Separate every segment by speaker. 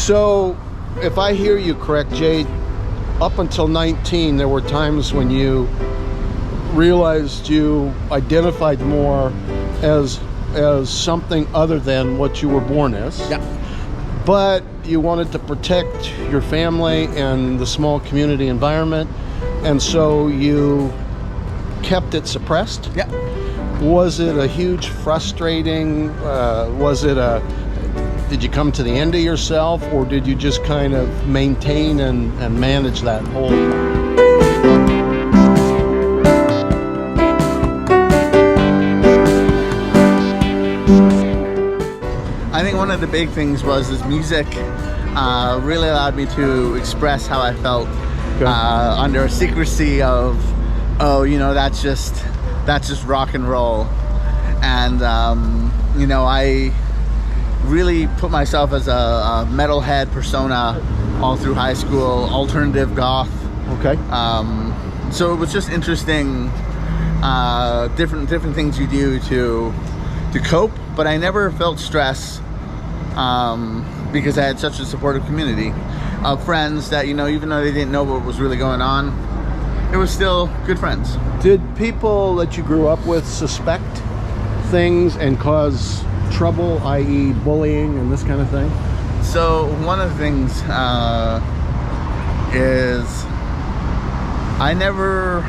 Speaker 1: So, if I hear you correct, Jade, up until 19, there were times when you realized you identified more as something other than what you were born as.
Speaker 2: Yeah.
Speaker 1: But you wanted to protect your family and the small community environment, and so you kept it suppressed.
Speaker 2: Yeah.
Speaker 1: Was it a huge frustrating, did you come to the end of yourself, or did you just kind of maintain and manage that whole?
Speaker 2: I think one of the big things was this music really allowed me to express how I felt under a secrecy of, oh, you know, that's just rock and roll. And you know, I really put myself as a metalhead persona all through high school, alternative goth.
Speaker 1: Okay.
Speaker 2: So it was just interesting, different things you do to cope. But I never felt stress because I had such a supportive community of friends that, you know, even though they didn't know what was really going on, it was still good friends.
Speaker 1: Did people that you grew up with suspect things and cause trouble, i.e. bullying and this kind of thing?
Speaker 2: So one of the things is I never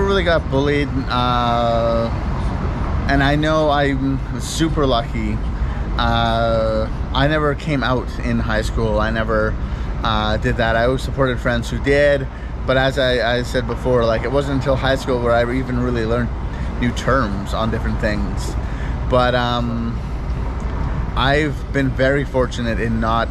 Speaker 2: really got bullied, and I know I'm super lucky. I never came out in high school. I never did that. I always supported friends who did, but as I said before, like, it wasn't until high school where I even really learned new terms on different things. But I've been very fortunate in not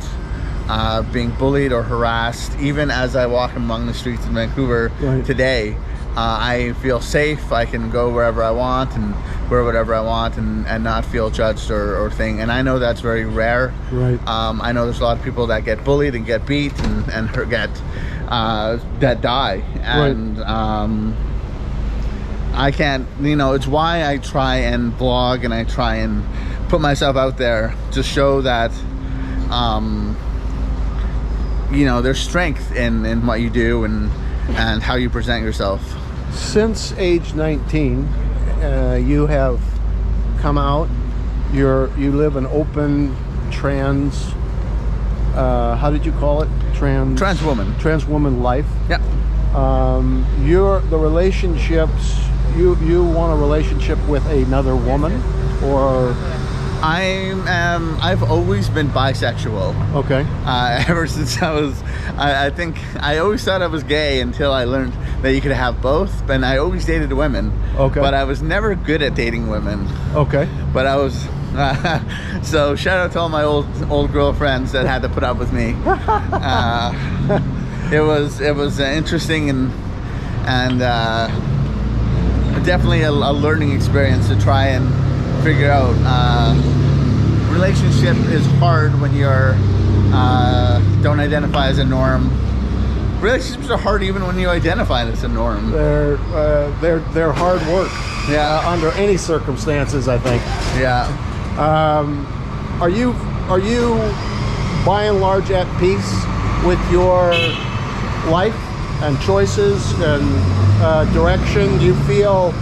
Speaker 2: being bullied or harassed. Even as I walk among the streets in Vancouver today, I feel safe. I can go wherever I want and wear whatever I want and not feel judged or thing. And I know that's very rare.
Speaker 1: Right.
Speaker 2: I know there's a lot of people that get bullied and get beat and that die. And I can't, you know, it's why I try and blog and I try and put myself out there to show that, you know, there's strength in what you do and how you present yourself.
Speaker 1: Since age 19, you have come out. You live an open trans, how did you call it? Trans woman life.
Speaker 2: Yeah.
Speaker 1: The relationships, you want a relationship with another woman, or?
Speaker 2: I've always been bisexual.
Speaker 1: Okay.
Speaker 2: Ever since I think I always thought I was gay until I learned that you could have both. And I always dated women. Okay. But I was never good at dating women. Okay. But I was. So shout out to all my old girlfriends that had to put up with me. It was interesting and definitely a learning experience to try and figure out. Relationship is hard when you're don't identify as a norm. Relationships are hard even when you identify as a norm.
Speaker 1: They're hard work.
Speaker 2: Yeah.
Speaker 1: Under any circumstances, I think.
Speaker 2: Yeah.
Speaker 1: Are you by and large at peace with your life and choices and direction? Do you feel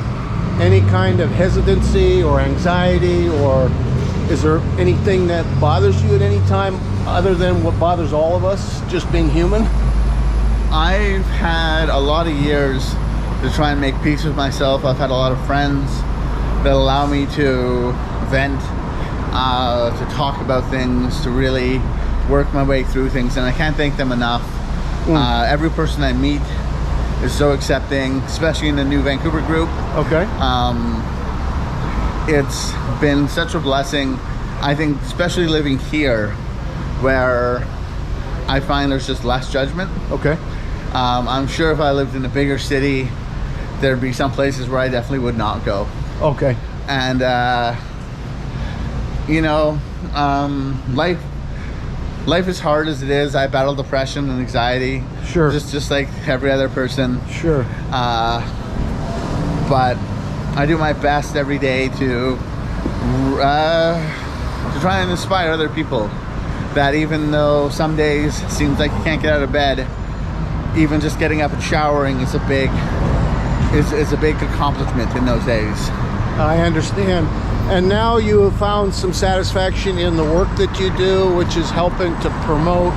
Speaker 1: any kind of hesitancy or anxiety, or is there anything that bothers you at any time other than what bothers all of us, just being human?
Speaker 2: I've had a lot of years to try and make peace with myself. I've had a lot of friends that allow me to vent, to talk about things, to really work my way through things, and I can't thank them enough. Every person I meet is so accepting, especially in the new Vancouver group. Okay. It's been such a blessing, I think, especially living here, where I find there's just less judgment. Okay. I'm sure if I lived in a bigger city, there'd be some places where I definitely would not go. Okay. And you know, life is hard as it is. I battle depression and anxiety. Sure. Just like every other person. Sure. But I do my best every day to to try and inspire other people that even though some days it seems like you can't get out of bed, even just getting up and showering is a big accomplishment in those days.
Speaker 1: I understand. And now you have found some satisfaction in the work that you do, which is helping to promote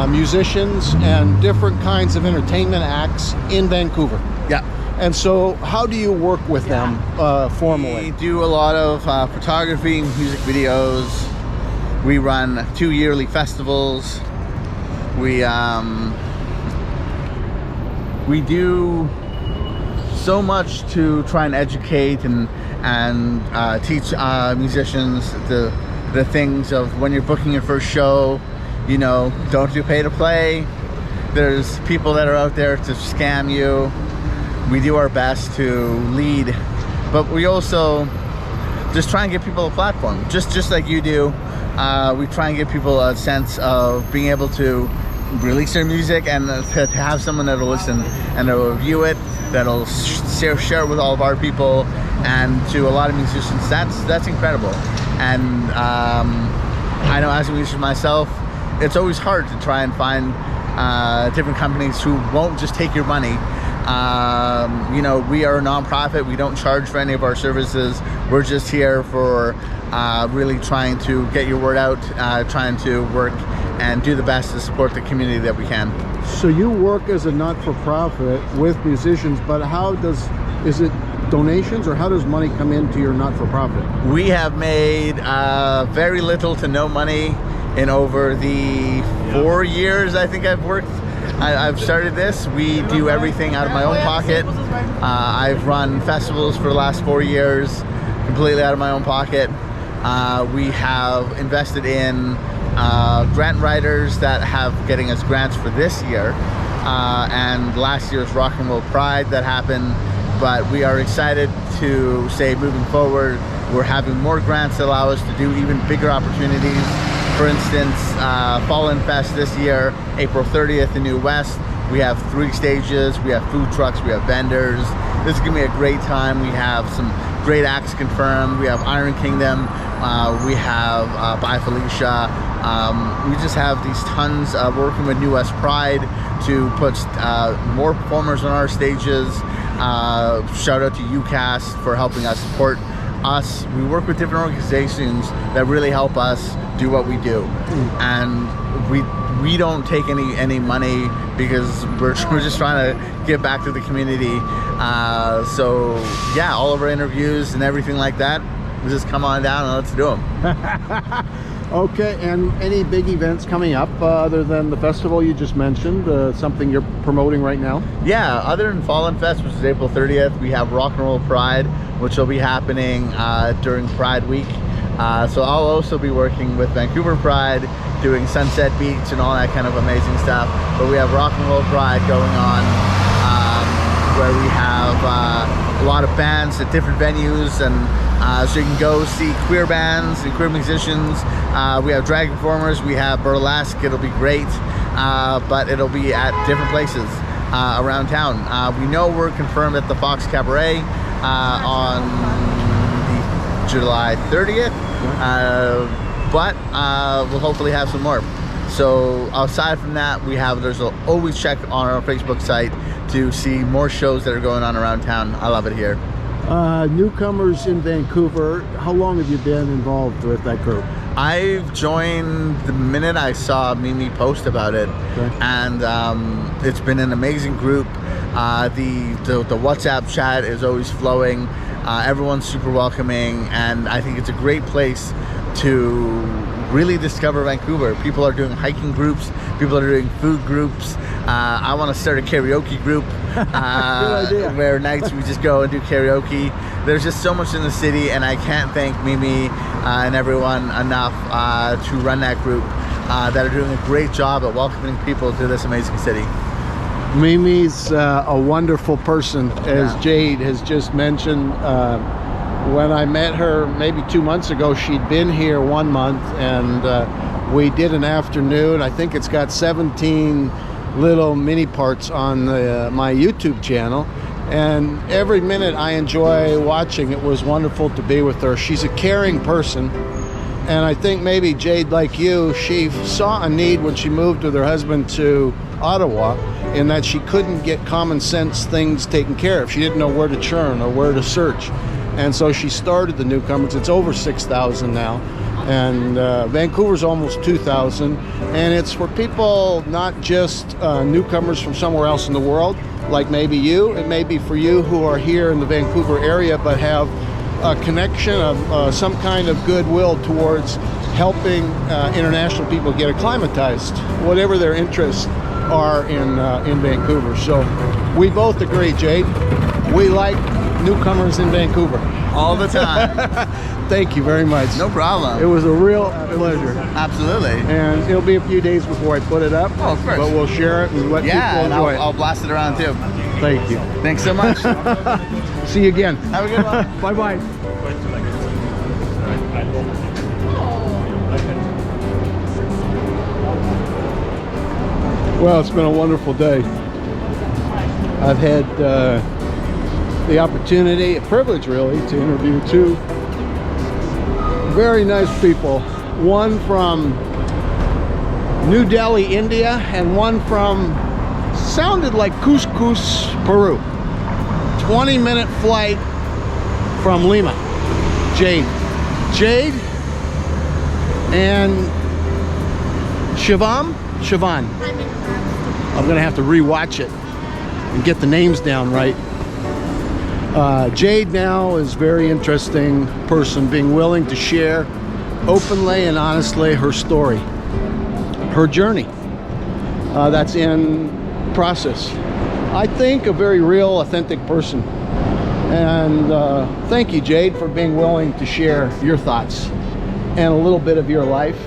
Speaker 1: musicians and different kinds of entertainment acts in Vancouver.
Speaker 2: Yeah.
Speaker 1: And so how do you work with them formally?
Speaker 2: We do a lot of photography, music videos. We run 2 yearly festivals. We do so much to try and educate and teach musicians the things of when you're booking your first show, you know, don't do pay to play. There's people that are out there to scam you. We do our best to lead, but we also just try and give people a platform, just like you do. We try and give people a sense of being able to release their music and to have someone that'll listen and that'll review it, that'll share it with all of our people, and to a lot of musicians, that's incredible. And I know as a musician myself, it's always hard to try and find different companies who won't just take your money. You know, we are a nonprofit. We don't charge for any of our services. We're just here for really trying to get your word out, trying to work and do the best to support the community that we can.
Speaker 1: So you work as a not-for-profit with musicians, but is it donations, or how does money come into your not-for-profit?
Speaker 2: We have made very little to no money in over the 4 years I think I've worked. I've started this. We do everything out of my own pocket. I've run festivals for the last 4 years completely out of my own pocket. We have invested in grant writers that have getting us grants for this year, and last year's Rock and Roll Pride that happened. But we are excited to say moving forward, we're having more grants that allow us to do even bigger opportunities. For instance, Fallen Fest this year, April 30th in New West. We have 3 stages, we have food trucks, we have vendors. This is gonna be a great time. We have some great acts confirmed. We have Iron Kingdom, we have By Felicia. We just have these tons of working with New West Pride to put more performers on our stages. Shout out to UCAS for helping us support us. We work with different organizations that really help us do what we do, and we don't take any money because we're just trying to give back to the community. So yeah, all of our interviews and everything like that, we just come on down and let's do them.
Speaker 1: Okay, and any big events coming up other than the festival you just mentioned, something you're promoting right now?
Speaker 2: Yeah, other than Fallen Fest, which is April 30th, we have Rock and Roll Pride, which will be happening during Pride Week. So I'll also be working with Vancouver Pride, doing Sunset Beach and all that kind of amazing stuff. But we have Rock and Roll Pride going on, where we have a lot of bands at different venues, and so you can go see queer bands and queer musicians. We have drag performers, we have burlesque. It'll be great, but it'll be at different places around town. We know we're confirmed at the Fox Cabaret on the July 30th, but we'll hopefully have some more. So aside from that, there's always check on our Facebook site to see more shows that are going on around town. I love it here.
Speaker 1: Newcomers in Vancouver, how long have you been involved with that group?
Speaker 2: I've joined the minute I saw Mimi post about it. Okay. And it's been an amazing group. The WhatsApp chat is always flowing. Everyone's super welcoming, and I think it's a great place to really discover Vancouver. People are doing hiking groups, people are doing food groups. I want to start a karaoke group where nights we just go and do karaoke. There's just so much in the city, and I can't thank Mimi and everyone enough to run that group that are doing a great job at welcoming people to this amazing city.
Speaker 1: Mimi's a wonderful person, as Jade has just mentioned. When I met her maybe 2 months ago, she'd been here 1 month, and we did an afternoon. I think it's got 17 little mini parts on my YouTube channel, and every minute I enjoy watching. It was wonderful to be with her. She's a caring person, And I think maybe Jade, like you, she saw a need when she moved with her husband to Ottawa, in that she couldn't get common sense things taken care of. She didn't know where to churn or where to search. And so she started the Newcomers. It's over 6,000 now. And Vancouver's almost 2,000. And it's for people, not just newcomers from somewhere else in the world, like maybe you. It may be for you who are here in the Vancouver area, but have a connection of some kind of goodwill towards helping international people get acclimatized, whatever their interests are in Vancouver. So we both agree, Jade, we like newcomers in Vancouver.
Speaker 2: All the time.
Speaker 1: Thank you very much.
Speaker 2: No problem.
Speaker 1: It was a real pleasure.
Speaker 2: Absolutely.
Speaker 1: And it'll be a few days before I put it up.
Speaker 2: Oh, of course.
Speaker 1: But we'll share it and let people
Speaker 2: And
Speaker 1: enjoy it.
Speaker 2: I'll blast it around too.
Speaker 1: Thank you.
Speaker 2: Thanks so much.
Speaker 1: See you again.
Speaker 2: Have a good one.
Speaker 1: Bye-bye. Well, it's been a wonderful day. I've had the opportunity, a privilege really, to interview two very nice people. One from New Delhi, India, and one from, sounded like Cusco, Peru. 20-minute flight from Lima. Jade and Siobhan. I'm gonna have to rewatch it and get the names down right. Jade now is a very interesting person, being willing to share openly and honestly her story, her journey that's in process. I think a very real, authentic person. And thank you, Jade, for being willing to share your thoughts and a little bit of your life.